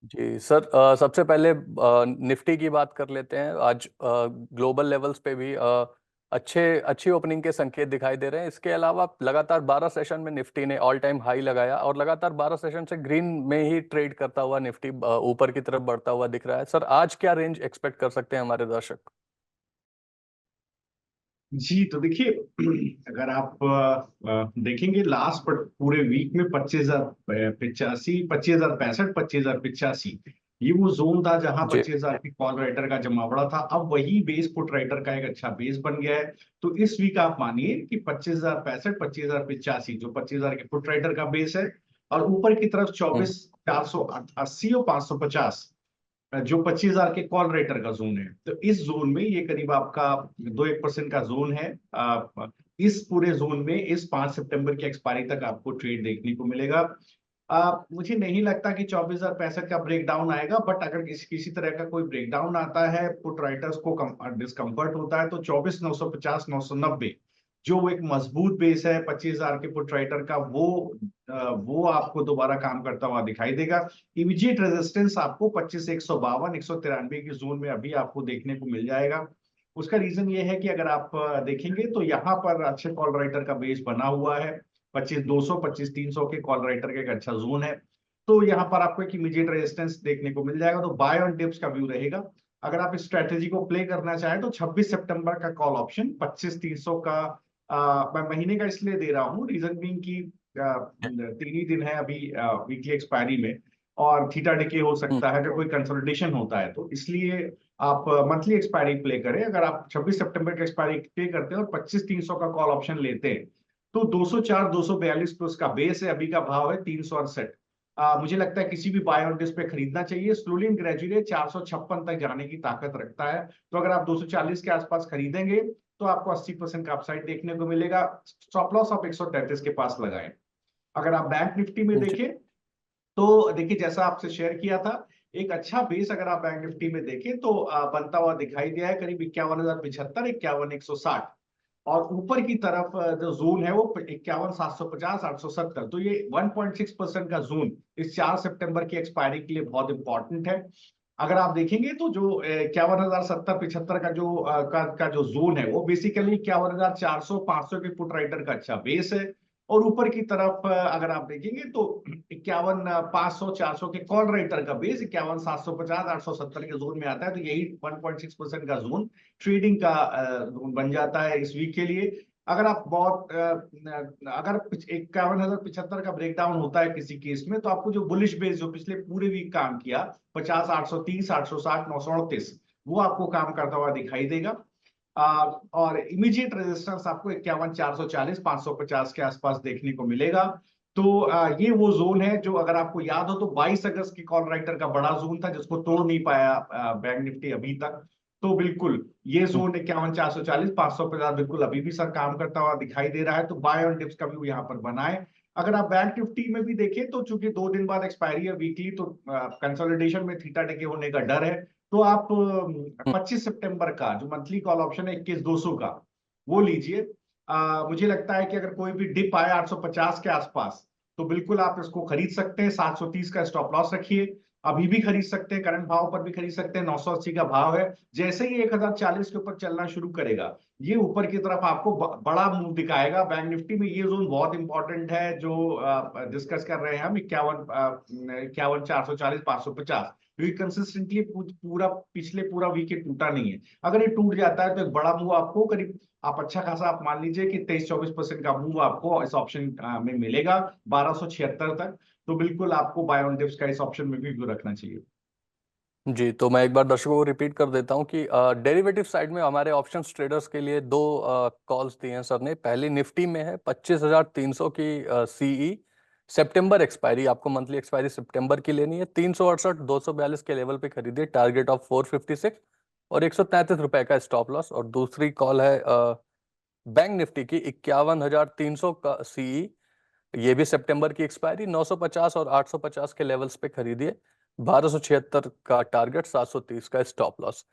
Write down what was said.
जी sir, सबसे पहले Nifty की बात कर लेते हैं। आज ग्लोबल लेवल्स पे भी अच्छी ओपनिंग के संकेत दिखाई दे रहे हैं। इसके अलावा लगातार 12 सेशन में निफ्टी ने ऑल टाइम हाई लगाया और लगातार 12 सेशन से ग्रीन में ही ट्रेड करता हुआ निफ्टी ऊपर की तरफ बढ़ता हुआ दिख रहा है। सर, आज क्या रेंज एक्सपेक्ट कर सकते हैं हमारे दर्शक? जी तो देखिए, अगर आप देखेंगे लास्ट पूरे वीक में 25,085, 25,065, 25,085, ये वो जोन था जहां जी। 25,000 की कॉल राइटर का जमावड़ा था। अब वही बेस पुट राइटर का एक अच्छा बेस बन गया है। तो इस वीक आप मानिए कि 25,065, 25,085 जो 25,000 के पुट राइटर का बेस है, और ऊपर की तरफ हम्म। 24,480 और 550 जो 25,000 के कॉल रेटर का जोन है। तो इस जोन में ये करीब आपका 2-1% का जोन है। इस पूरे जोन में इस 5 सितंबर की एक्सपायरी तक आपको ट्रेड देखने को मिलेगा। मुझे नहीं लगता कि 24,065 का ब्रेकडाउन आएगा, बट अगर किसी तरह का कोई ब्रेकडाउन आता है, पुट राइटर्स को डिस्कम्फर्ट होता है, तो 24,950, 990 जो एक मजबूत बेस है 25,000 के पुट राइटर का, वो आपको दोबारा काम करता हुआ दिखाई देगा। इमीडिएट रेजिस्टेंस आपको 25,152, 193 की जोन में अभी आपको देखने को मिल जाएगा। उसका रीजन ये है कि अगर आप देखेंगे तो यहाँ पर अच्छे कॉल राइटर का बेस बना हुआ है। 25,200, 25,300 के कॉल राइटर का एक अच्छा जोन है। तो यहाँ पर आपको एक इमीडिएट रेजिस्टेंस देखने को मिल जाएगा। तो बाय ऑन डिप्स का व्यू रहेगा। अगर आप इस स्ट्रेटेजी को प्ले करना चाहें तो 26 सितंबर का कॉल ऑप्शन 25,300 का मैं महीने का इसलिए दे रहा हूँ, रीजन बीइंग की 3 ही दिन है अभी वीकली एक्सपायरी में, और थीटा डिके हो हम्म। सकता है अगर कोई कंसोलिडेशन होता है। तो इसलिए आप मंथली एक्सपायरी प्ले करें। अगर आप 26 सितंबर का एक्सपायरी प्ले करते हैं और 25,300 का कॉल ऑप्शन लेते हैं, तो 204, 242 पे उसका बेस है। अभी का भाव है 368। मुझे लगता है किसी भी बाय ऑन डिस पे खरीदना चाहिए। स्लोली एंड ग्रेजुअली 456 तक जाने की ताकत रखता है। तो अगर आप 240 के आसपास खरीदेंगे तो आपको 80% का अपसाइड देखने को मिलेगा। स्टॉप लॉस आप 133 के पास लगाएं। अगर आप बैंक निफ्टी में जी। देखें तो देखिए, जैसा आपसे शेयर किया था, एक अच्छा बेस अगर आप बैंक निफ्टी में देखें तो बनता हुआ दिखाई दिया है करीब 51,075, 51,160। और ऊपर की तरफ जो जोन है वो 51,750, 870। तो ये 1.6% का जोन इस 4 सितंबर की एक्सपायरी के लिए बहुत इंपॉर्टेंट है। अगर आप देखेंगे तो जो 51,070-75 का जो जोन है, वो बेसिकली 51,400, 500 के पुट राइटर का अच्छा बेस है। और ऊपर की तरफ अगर आप देखेंगे तो 51,500, 400 के कॉल राइटर का बेस 51,750, 870 के जोन में आता है। तो यही 1.6% का जोन ट्रेडिंग का जोन बन जाता है इस वीक के लिए। अगर आप बहुत अगर 51,075 का ब्रेकडाउन होता है किसी केस में, तो आपको जो बुलिश बेस जो पिछले पूरे वीक काम किया 50, 830, 860, 938, वो आपको काम करता हुआ दिखाई देगा। और इमीडिएट रेजिस्टेंस आपको 51,440, 550 के आसपास देखने को मिलेगा। तो ये वो जोन है जो, अगर आपको याद हो, तो 22 अगस्त की कॉल राइटर का बड़ा जोन था जिसको तोड़ नहीं पाया बैंक निफ्टी अभी तक। तो बिल्कुल ये हम्म। जोन 51,440, 550 बिल्कुल अभी भी सर काम करता हुआ दिखाई दे रहा है। तो बाय ऑन डिप्स का व्यू यहाँ पर बनाए। अगर आप बैंक निफ्टी में भी देखें तो चूंकि 2 दिन बाद एक्सपायरी है वीकली, तो कंसोलिडेशन में थीटा टेके होने का डर है। तो आप 25 सितंबर का जो मंथली कॉल ऑप्शन है 21,200 का, वो लीजिए। मुझे लगता है कि अगर कोई भी डिप आए 850 के आसपास, तो बिल्कुल आप इसको खरीद सकते हैं। 730 का स्टॉप लॉस रखिए। अभी भी खरीद सकते हैं, करंट भाव पर भी खरीद सकते हैं। 980 का भाव है। जैसे ही 1,040 के ऊपर चलना शुरू करेगा, ये ऊपर की तरफ आपको बड़ा मूव दिखाएगा। बैंक निफ्टी में ये जोन बहुत इंपॉर्टेंट है जो डिस्कस कर रहे हैं हम, 51,440, 550, क्योंकि कंसिस्टेंटली पूरा वीकेंड टूटा नहीं है। अगर ये टूट जाता है तो एक बड़ा मूव आपको करीब, आप अच्छा खासा आप मान लीजिए कि 23-24% का मूव आपको इस ऑप्शन में मिलेगा 1,276 तक। तो बिल्कुल आपको बाय ऑन डिप्स का इस ऑप्शन में भी व्यू रखना चाहिए। जी, तो मैं एक बार दर्शकों को रिपीट कर देता हूं कि डेरिवेटिव साइड में हमारे ऑप्शंस ट्रेडर्स के लिए दो कॉल्स दिए हैं सर ने। पहली निफ्टी में है 25,300 की सीई सितंबर एक्सपायरी, आपको मंथली एक्सपायरी सितंबर की लेनी है। 368, 242 के लेवल पे खरीदिए, टारगेट ऑफ 456 और 133 रुपए का स्टॉप लॉस। और दूसरी कॉल है बैंक निफ्टी की 51,300 का सीई, ये भी सितंबर की एक्सपायरी, 950 और 850 के लेवल्स पे खरीदिए, 1276 का टारगेट, 730 का स्टॉप लॉस।